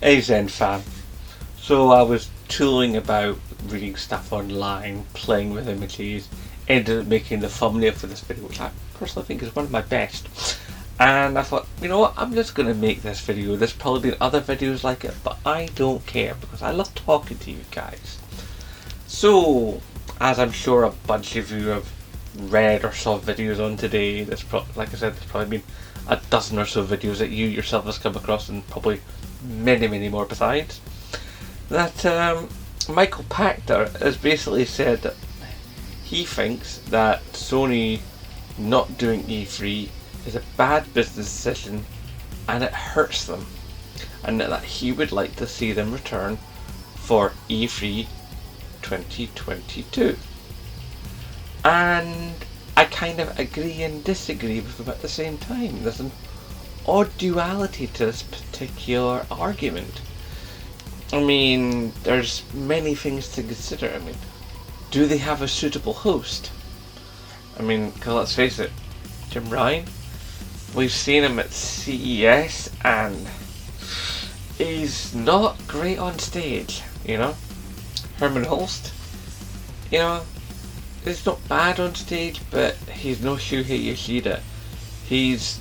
Hey Zen fan. So I was tooling about, reading stuff online, playing with images, ended up making the thumbnail for this video, which I personally think is one of my best. And I thought, you know what, I'm just going to make this video. There's probably been other videos like it, but I don't care because I love talking to you guys. So, as I'm sure a bunch of you have read or saw videos on today, like I said, there's probably been a dozen or so videos that you yourself has come across, and probably many more besides, that Michael Pachter has basically said that he thinks that Sony not doing E3 is a bad business decision and it hurts them, and that he would like to see them return for E3 2022. And I kind of agree and disagree with him at the same time. There's an odd duality to this particular argument. I mean, there's many things to consider. I mean, do they have a suitable host? I mean, cause let's face it, Jim Ryan, we've seen him at CES and he's not great on stage, you know? Herman Hulst, you know, he's not bad on stage, but he's no Shuhei Yoshida. He's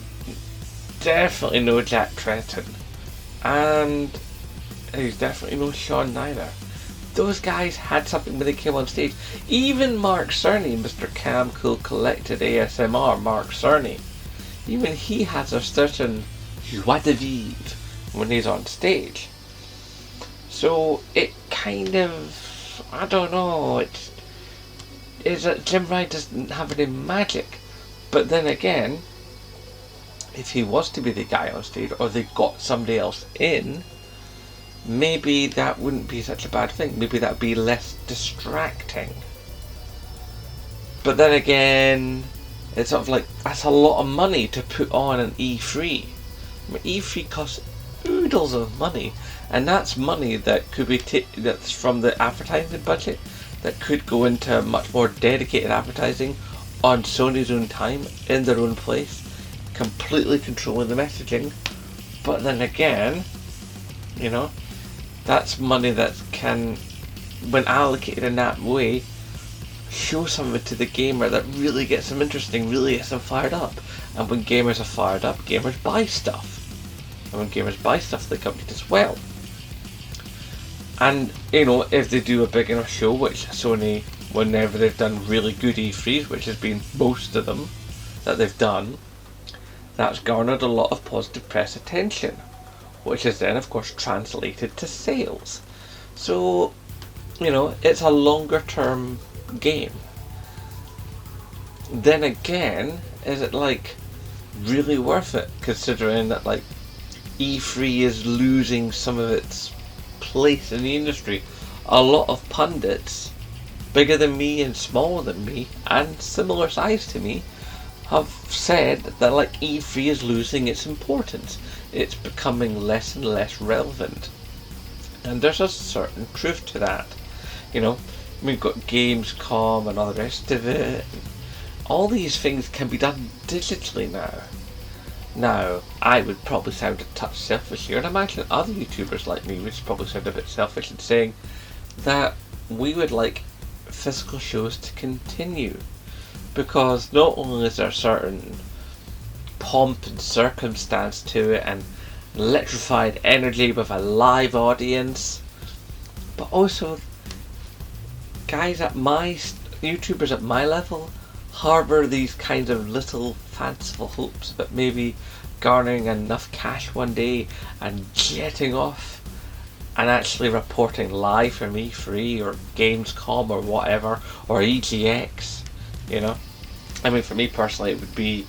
definitely no Jack Tretton, and he's definitely no Sean neither. Those guys had something when they came on stage. Even Mark Cerny, Mr. Cam Cool Collected ASMR, Mark Cerny, even he has a certain joie de vivre when he's on stage. So it kind of, I don't know, it's that Jim Ryan doesn't have any magic. But then again, if he was to be the guy on stage, or they got somebody else in, maybe that wouldn't be such a bad thing. Maybe that would be less distracting. But then again, it's sort of like, that's a lot of money to put on an E3. I mean, E3 costs oodles of money, and that's money that could be that's from the advertising budget that could go into much more dedicated advertising on Sony's own time, in their own place, completely controlling the messaging. But then again, you know, that's money that can, when allocated in that way, show something to the gamer that really gets them interesting, really gets them fired up. And when gamers are fired up, gamers buy stuff. And when gamers buy stuff, the company does well. And, you know, if they do a big enough show, which Sony, whenever they've done really good E3s, which has been most of them that they've done, that's garnered a lot of positive press attention, which is then of course translated to sales. So, you know, it's a longer term game. Then again, is it like really worth it, considering that like E3 is losing some of its place in the industry? A lot of pundits, bigger than me and smaller than me and similar size to me, have said that like E3 is losing its importance. It's becoming less and less relevant. And there's a certain truth to that. You know, we've got Gamescom and all the rest of it. All these things can be done digitally now. Now, I would probably sound a touch selfish here, and I imagine other YouTubers like me would probably sound a bit selfish in saying that we would like physical shows to continue. Because not only is there a certain pomp and circumstance to it and electrified energy with a live audience, but also guys at YouTubers at my level harbour these kinds of little fanciful hopes about maybe garnering enough cash one day and jetting off and actually reporting live from E3 or Gamescom or whatever, or EGX. You know, I mean, for me personally, it would be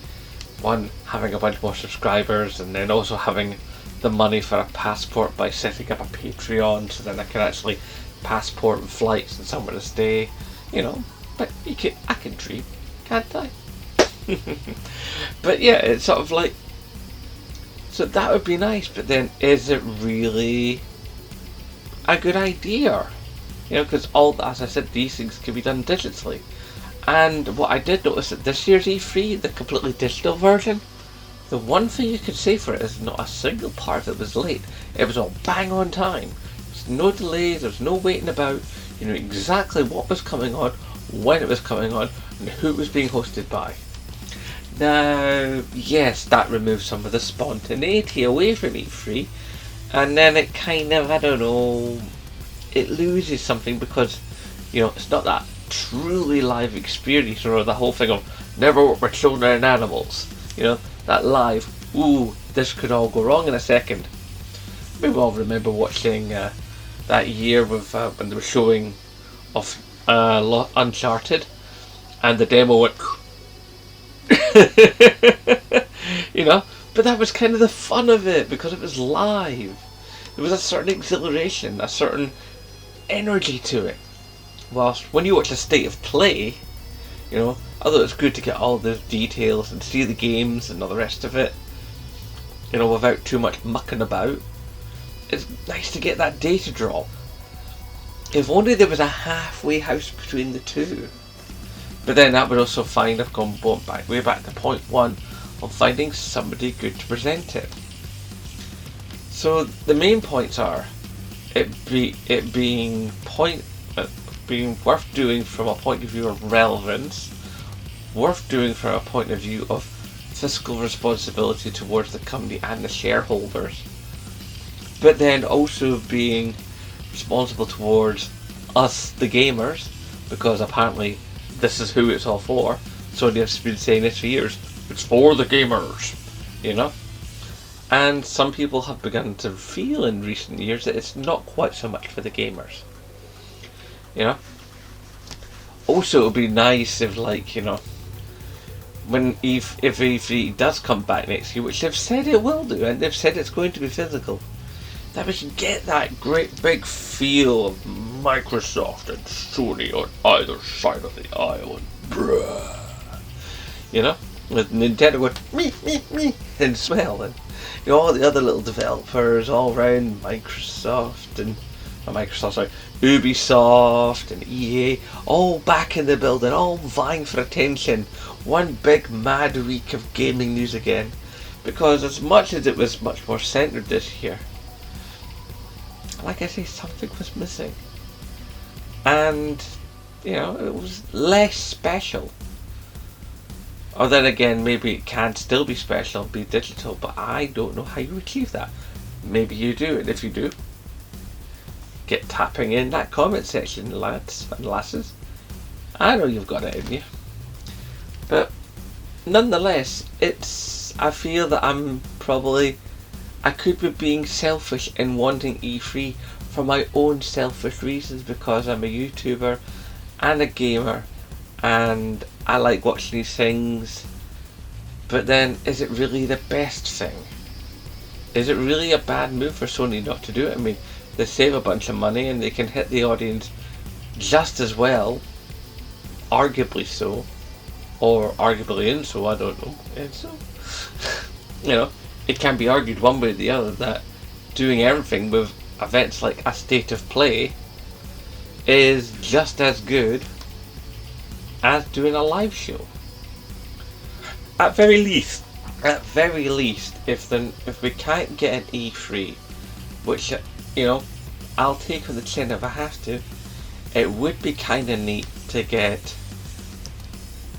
one, having a bunch more subscribers, and then also having the money for a passport by setting up a Patreon, so then I can actually passport and flights and somewhere to stay. You know, but I can dream, can't I? But yeah, it's sort of like, so that would be nice. But then, is it really a good idea? You know, because as I said, these things can be done digitally. And what I did notice at this year's E3, the completely digital version, The one thing you could say for it is not a single part that was late. It was all bang on time. There's no delays, there's no waiting about. You knew exactly what was coming on, when it was coming on, and who it was being hosted by. Now, yes, that removes some of the spontaneity away from E3, and then it kind of, I don't know, it loses something because, it's not that truly live experience, or the whole thing of never work with children and animals. That live, this could all go wrong in a second. Maybe we all remember watching that year with when they were showing off Uncharted, and the demo went, but that was kind of the fun of it, because it was live. There was a certain exhilaration, a certain energy to it. Whilst when you watch a state of play, although it's good to get all the details and see the games and all the rest of it, without too much mucking about, it's nice to get that data drop. If only there was a halfway house between the two. But then that would also find I've gone way back to point one of finding somebody good to present it. So the main points are it being worth doing from a point of view of relevance, worth doing from a point of view of fiscal responsibility towards the company and the shareholders, but then also being responsible towards us, the gamers, because apparently this is who it's all for. Sony has been saying this for years. It's for the gamers, And some people have begun to feel in recent years that it's not quite so much for the gamers. Also, it would be nice if, when if E3 does come back next year, which they've said it will do, and they've said it's going to be physical, that we can get that great big feel of Microsoft and Sony on either side of the aisle, with Nintendo going me, and smell, and all the other little developers all around Microsoft and Ubisoft and EA, all back in the building, all vying for attention. One big mad week of gaming news again, because as much as it was much more centered this year, like I say, something was missing, and it was less special. Or then again, maybe it can still be special and be digital, but I don't know how you achieve that. Maybe you do, and if you do, get tapping in that comment section, lads and lasses. I know you've got it in you. But nonetheless, I feel that I could be being selfish in wanting E3 for my own selfish reasons, because I'm a YouTuber and a gamer and I like watching these things. But then, is it really the best thing? Is it really a bad move for Sony not to do it? I mean, they save a bunch of money and they can hit the audience just as well, arguably so, or arguably in so, I don't know. And so, it can be argued one way or the other that doing everything with events like a State of Play is just as good as doing a live show. At very least, if we can't get an E3, which I'll take on the chin if I have to, it would be kind of neat to get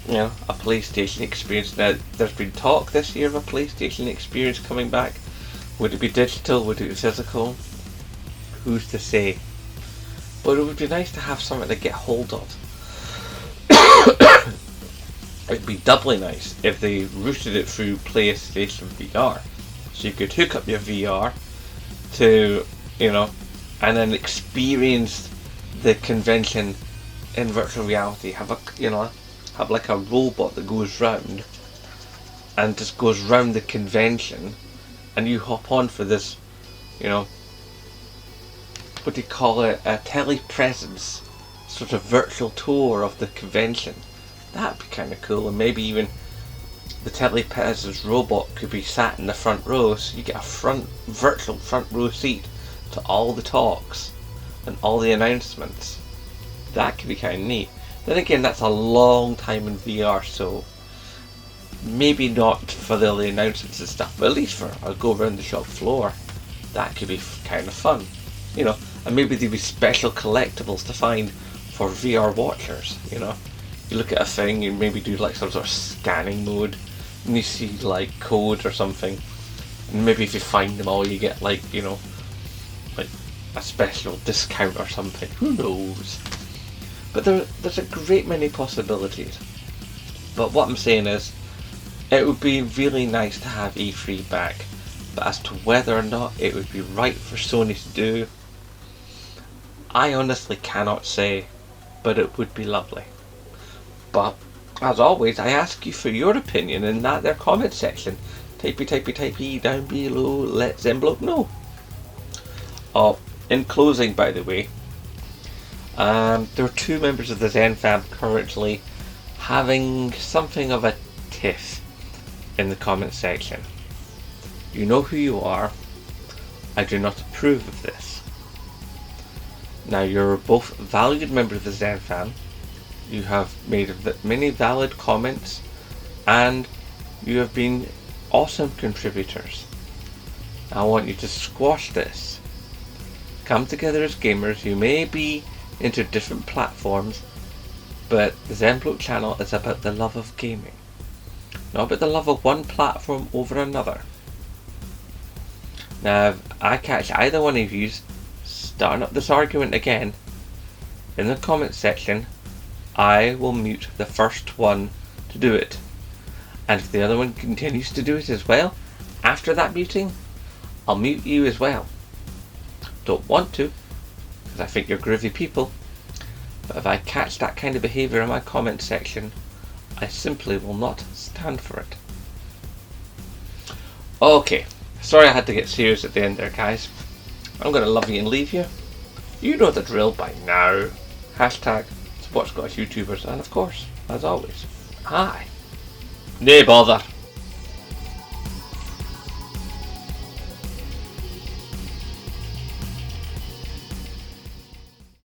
a PlayStation experience. Now, there's been talk this year of a PlayStation experience coming back. Would it be digital? Would it be physical? Who's to say? But it would be nice to have something to get hold of. It'd be doubly nice if they routed it through PlayStation VR, so you could hook up your VR to, and then experience the convention in virtual reality. Have like a robot that goes round and just goes round the convention, and you hop on for this, what do you call it, a telepresence sort of virtual tour of the convention. That'd be kind of cool, and maybe even the telepresence robot could be sat in the front row, so you get a virtual front row seat to all the talks and all the announcements. That could be kind of neat. Then again, that's a long time in VR, so maybe not for the early announcements and stuff, but at least for I'll go around the shop floor. That could be kind of fun, you know. And maybe there'd be special collectibles to find for VR watchers, you know. You look at a thing, you maybe do like some sort of scanning mode, and you see like code or something, and maybe if you find them all, you get like, you know, like a special discount or something. Who knows? But there's a great many possibilities. But what I'm saying is, it would be really nice to have E3 back. But as to whether or not it would be right for Sony to do, I honestly cannot say, but it would be lovely. But, as always, I ask you for your opinion in that there comment section. Typey down below, let Zenbloke know. Oh, in closing, by the way, there are two members of the Zen fam currently having something of a tiff in the comment section. You know who you are. I do not approve of this. Now, you're both valued members of the Zen fam. You have made many valid comments, and you have been awesome contributors. I want you to squash this. Come together as gamers. You may be into different platforms, but the Zenbloke channel is about the love of gaming, not about the love of one platform over another. Now, if I catch either one of you starting up this argument again in the comment section, I will mute the first one to do it. And if the other one continues to do it as well, after that muting, I'll mute you as well. Don't want to, because I think you're groovy people, but if I catch that kind of behaviour in my comment section, I simply will not stand for it. Okay, sorry I had to get serious at the end there, guys. I'm going to love you and leave you. You know the drill by now. Hashtag support Scottish YouTubers, and of course, as always, hi. Nay bother.